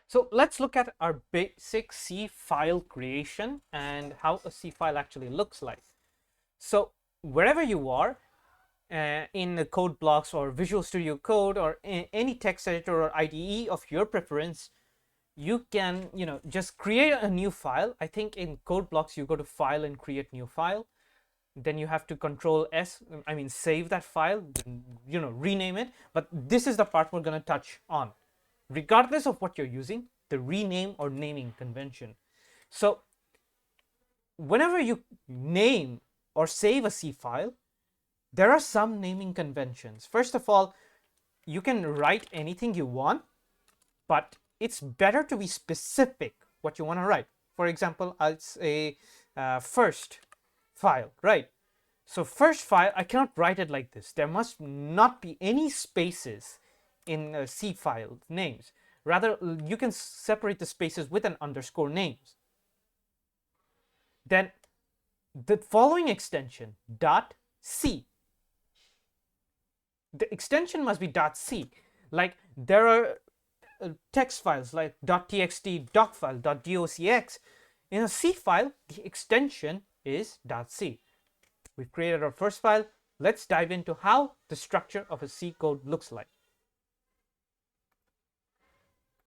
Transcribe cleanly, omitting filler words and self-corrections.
So let's look at our basic C file creation and how a C file actually looks like. So wherever you are in the code blocks or Visual Studio Code or any text editor or IDE of your preference, you can just create a new file. I think in code blocks you go to File and Create New File. Then you have to Control S, I mean save that file, rename it. But this is the part we're going to touch on, regardless of what you're using, the rename or naming convention. So whenever you name or save a C file, there are some naming conventions. First of all, you can write anything you want, but it's better to be specific what you want to write. For example, I'll say first file, right? So first file, I cannot write it like this. There must not be any spaces in C file names. Rather, you can separate the spaces with an underscore names. Then the following extension, .c. The extension must be .c. Like there are text files like .txt, docfile, .docx. In a C file, the extension is .c. We've created our first file. Let's dive into how the structure of a C code looks like.